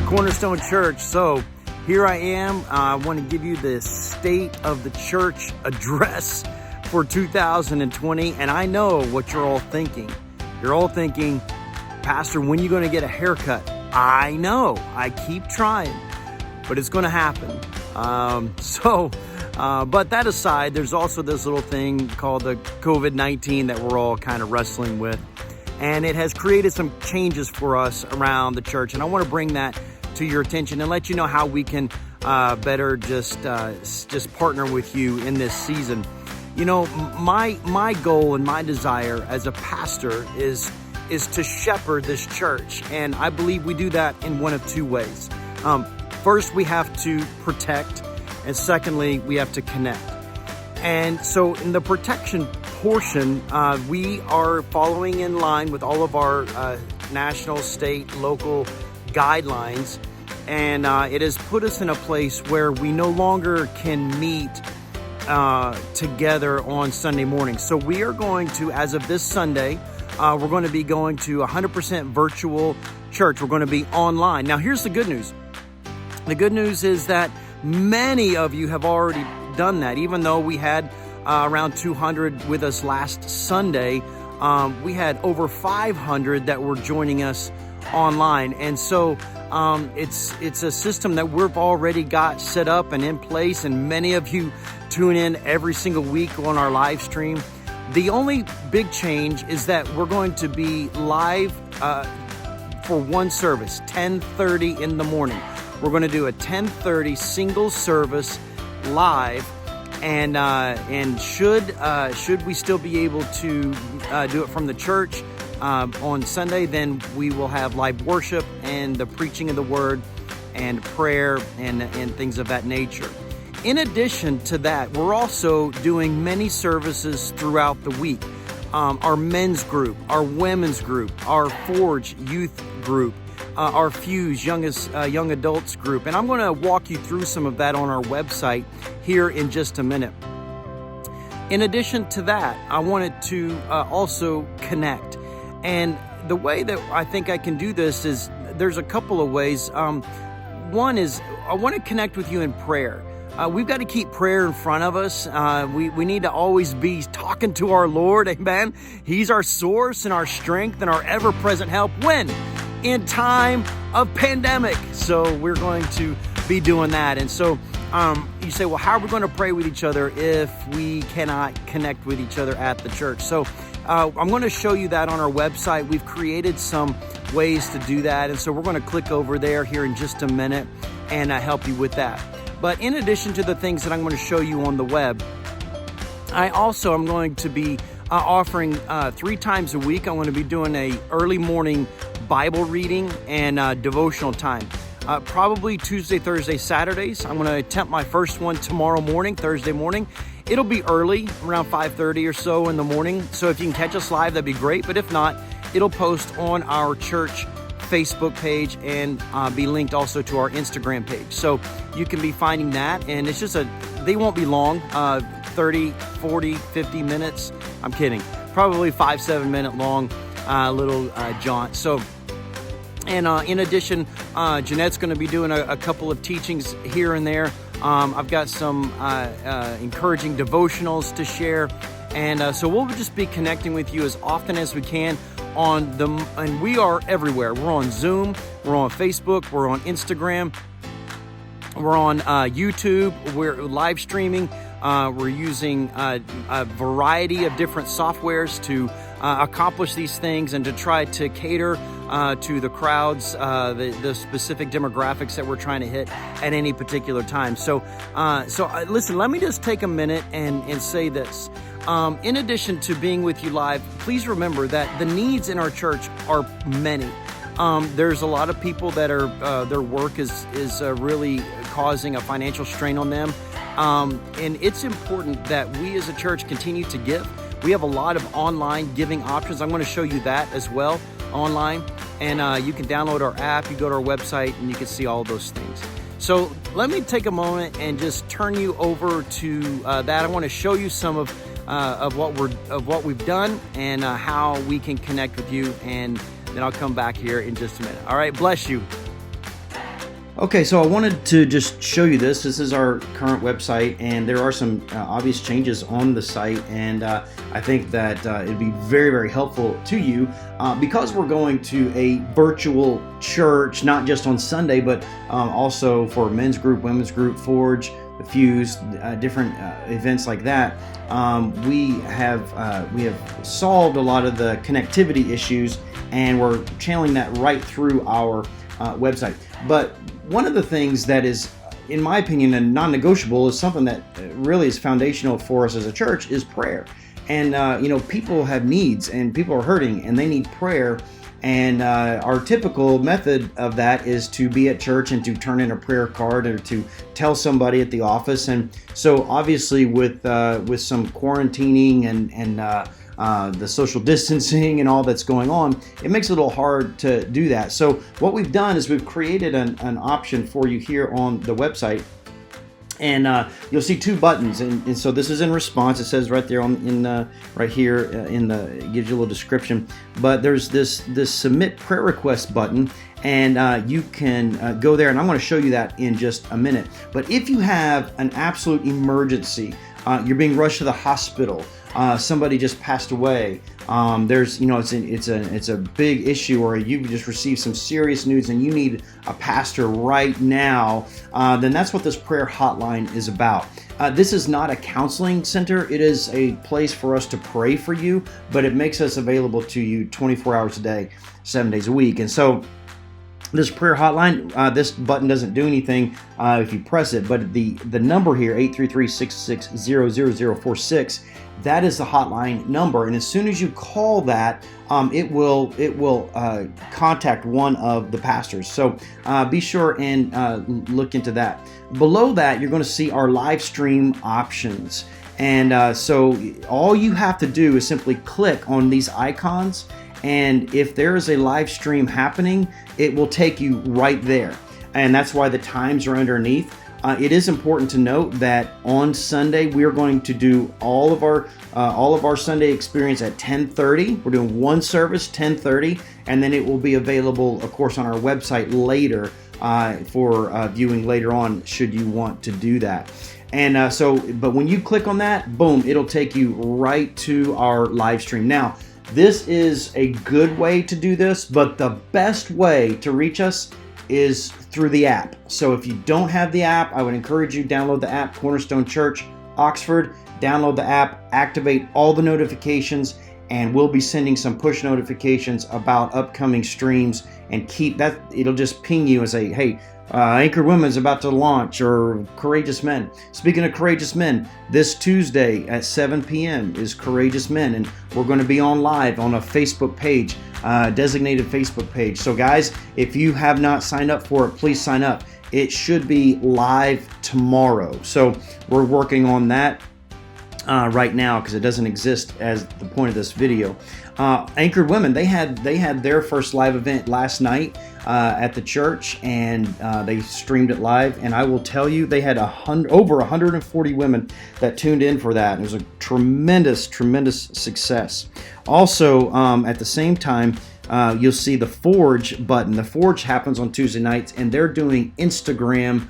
Cornerstone Church. So here I am. I want to give you the state of the church address for 2020. And I know what you're all thinking. You're all thinking, Pastor, when are you going to get a haircut? I know. I keep trying, but it's going to happen. But that aside, there's also this little thing called the COVID-19 that we're all kind of wrestling with. And it has created some changes for us around the church. And I want to bring that to your attention and let you know how we can better just partner with you in this season. You know, my goal and my desire as a pastor is to shepherd this church. And I believe we do that in one of two ways. First, we have to protect. And secondly, we have to connect. And so in the protection portion, we are following in line with all of our national, state, local guidelines. And it has put us in a place where we no longer can meet together on Sunday morning. So we are going to, as of this Sunday, we're going to be going to 100% virtual church. We're going to be online. Now, here's the good news. The good news is that many of you have already done that. Even though we had around 200 with us last Sunday, we had over 500 that were joining us online. And so it's a system that we've already got set up and in place, and many of you tune in every single week on our live stream. The only big change is that we're going to be live for one service, 10:30 in the morning. We're going to do a 10:30 single service live, and should we still be able to do it from the church on Sunday, then we will have live worship and the preaching of the word and prayer and things of that nature. In addition to that, we're also doing many services throughout the week. Our men's group, our women's group, our Forge youth group, our Fuse young adults group. And I'm going to walk you through some of that on our website here in just a minute. In addition to that, I wanted to also connect. And the way that I think I can do this is there's a couple of ways. One is I want to connect with you in prayer. We've got to keep prayer in front of us. We need to always be talking to our Lord. Amen. He's our source and our strength and our ever-present help. When? In time of pandemic. So we're going to be doing that. And so you say, well, how are we going to pray with each other if we cannot connect with each other at the church? So I'm going to show you that on our website. We've created some ways to do that. And so we're going to click over there here in just a minute and help you with that. But in addition to the things that I'm going to show you on the web, I also am going to be offering 3 times a week. I'm going to be doing a early morning Bible reading and devotional time. Probably Tuesday, Thursday, Saturdays. I'm going to attempt my first one tomorrow morning, Thursday morning. It'll be early, around 5:30 or so in the morning. So if you can catch us live, that'd be great. But if not, it'll post on our church Facebook page and be linked also to our Instagram page. So you can be finding that. And it's just they won't be long, 30, 40, 50 minutes. I'm kidding. Probably 5-7 minute long little jaunt. So, and in addition, Jeanette's going to be doing a couple of teachings here and there. I've got some encouraging devotionals to share. And so we'll just be connecting with you as often as we can and we are everywhere. We're on Zoom, we're on Facebook, we're on Instagram, we're on YouTube, we're live streaming. We're using a variety of different softwares to accomplish these things and to try to cater to the crowds, the specific demographics that we're trying to hit at any particular time. So listen, let me just take a minute and say this. In addition to being with you live, please remember that the needs in our church are many. There's a lot of people that are their work is really causing a financial strain on them. And it's important that we as a church continue to give. We have a lot of online giving options. I'm going to show you that as well online. And you can download our app, you go to our website, and you can see all those things. So let me take a moment and just turn you over to that. I want to show you some of what we've done and how we can connect with you. And then I'll come back here in just a minute. All right, bless you. Okay, so I wanted to just show you this. This is our current website, and there are some obvious changes on the site, and I think that it'd be very, very helpful to you because we're going to a virtual church, not just on Sunday, but also for men's group, women's group, Forge, the Fuse, different events like that. We have solved a lot of the connectivity issues, and we're channeling that right through our website. But one of the things that is, in my opinion, a non-negotiable is something that really is foundational for us as a church is prayer. And people have needs, and people are hurting, and they need prayer. And our typical method of that is to be at church and to turn in a prayer card or to tell somebody at the office. And so, obviously, with some quarantining and the social distancing and all that's going on, it makes it a little hard to do that. So what we've done is we've created an option for you here on the website, and you'll see two buttons. And so this is in response. It says right there right here it gives you a little description. But there's this submit prayer request button, and you can go there. And I'm going to show you that in just a minute. But if you have an absolute emergency, you're being rushed to the hospital. Somebody just passed away. It's a big issue, or you've just received some serious news and you need a pastor right now. Then that's what this prayer hotline is about. This is not a counseling center. It is a place for us to pray for you, but it makes us available to you 24 hours a day, 7 days a week. And so this prayer hotline, this button doesn't do anything if you press it, but the number here, 833-660-0046, that is the hotline number. And as soon as you call that, it will contact one of the pastors. So be sure and look into that. Below that, you're going to see our live stream options. And so all you have to do is simply click on these icons, and if there is a live stream happening, it will take you right there. And that's why the times are underneath. It is important to note that on Sunday we are going to do all of our Sunday experience at 10:30. We're doing one service 10:30, and then it will be available, of course, on our website later for viewing later on, should you want to do that. And but when you click on that, boom, it'll take you right to our live stream. Now, this is a good way to do this, but the best way to reach us is through the app. So if you don't have the app, I would encourage you to download the app, Cornerstone Church, Oxford. Download the app, activate all the notifications, and we'll be sending some push notifications about upcoming streams, and keep that. It'll just ping you and say, hey, Anchored Women's about to launch, or Courageous Men. Speaking of Courageous Men, this Tuesday at 7 p.m. is Courageous Men, and we're going to be on live on a Facebook page, designated Facebook page. So guys, if you have not signed up for it, please sign up. It should be live tomorrow. So we're working on that right now because it doesn't exist as the point of this video. Anchored Women, they had their first live event last night at the church, and they streamed it live. And I will tell you, they had over 140 women that tuned in for that. It was a tremendous success. Also, at the same time, you'll see the Forge button. The Forge happens on Tuesday nights, and they're doing Instagram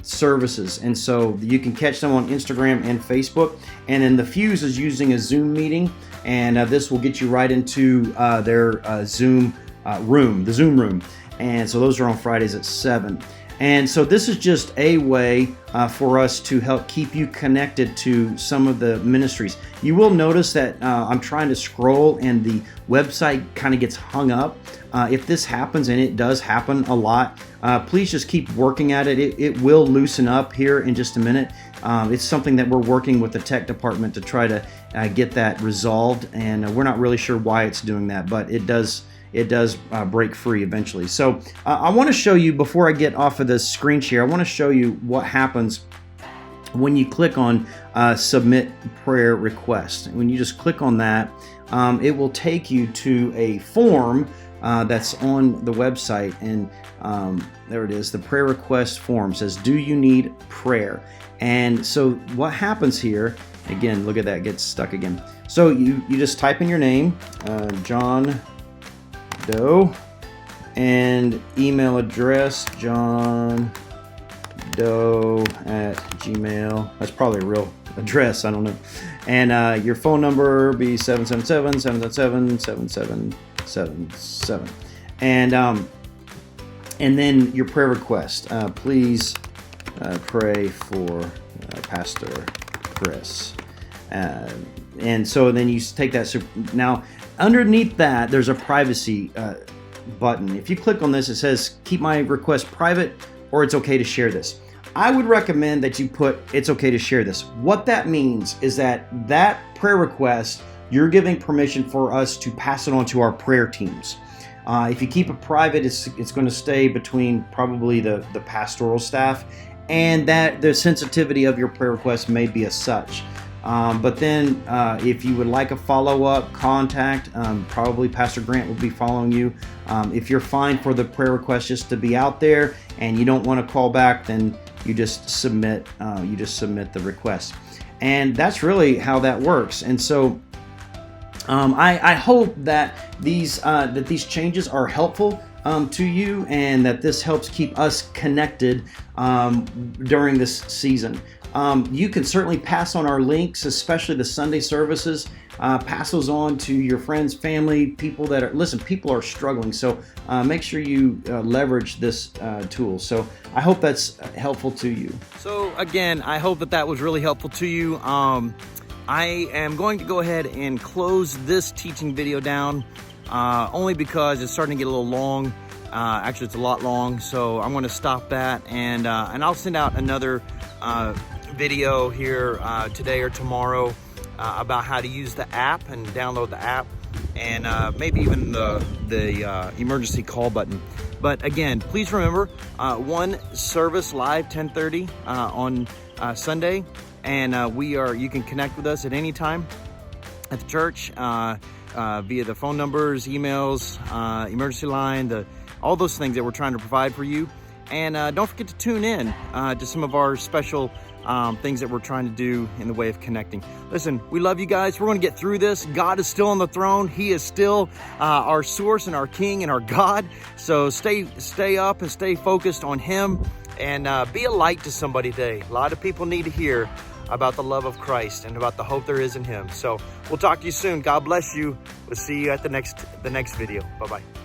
services, and so you can catch them on Instagram and Facebook. And then the Fuse is using a Zoom meeting, and this will get you right into their Zoom room, the Zoom room. And so those are on Fridays at 7. And so this is just a way for us to help keep you connected to some of the ministries. You will notice that I'm trying to scroll and the website kind of gets hung up. If this happens, and it does happen a lot, please just keep working at it. It will loosen up here in just a minute. It's something that we're working with the tech department to try to get that resolved, and we're not really sure why it's doing that, but it does break free eventually. So I want to show you, before I get off of this screen share, I want to show you what happens when you click on submit prayer request. When you just click on that, it will take you to a form that's on the website, and there it is. The prayer request form says, do you need prayer? And so what happens here, again, look at that, gets stuck again. So you just type in your name, John Doe, and email address johndoe@gmail. That's probably a real address, I don't know. And your phone number be 777-777-7777. And then your prayer request. Please pray for Pastor Chris. And so then you take that. Now, underneath that, there's a privacy button. If you click on this, it says keep my request private, or it's okay to share this. I would recommend that you put it's okay to share this. What that means is that prayer request, you're giving permission for us to pass it on to our prayer teams. If you keep it private, it's going to stay between probably the pastoral staff, and that the sensitivity of your prayer request may be as such. But then if you would like a follow-up contact, probably Pastor Grant will be following you. If you're fine for the prayer request just to be out there and you don't want to call back, then you just submit the request. And that's really how that works. And so I hope that these changes are helpful to you, and that this helps keep us connected during this season. You can certainly pass on our links, especially the Sunday services. Pass those on to your friends, family, people that are, people are struggling. So make sure you leverage this tool. So I hope that's helpful to you. So again, I hope that was really helpful to you. I am going to go ahead and close this teaching video down only because it's starting to get a little long. Actually, it's a lot long. So I'm going to stop that, and I'll send out another video here today or tomorrow about how to use the app and download the app, and maybe even the emergency call button. But again, please remember, one service live 10:30 on Sunday, and you can connect with us at any time at the church via the phone numbers, emails, emergency line, all those things that we're trying to provide for you. And don't forget to tune in to some of our special things that we're trying to do in the way of connecting. Listen, we love you guys. We're going to get through this. God is still on the throne. He is still our source and our King and our God. So stay up and stay focused on Him, and be a light to somebody today. A lot of people need to hear about the love of Christ and about the hope there is in Him. So we'll talk to you soon. God bless you. We'll see you at the next video. Bye-bye.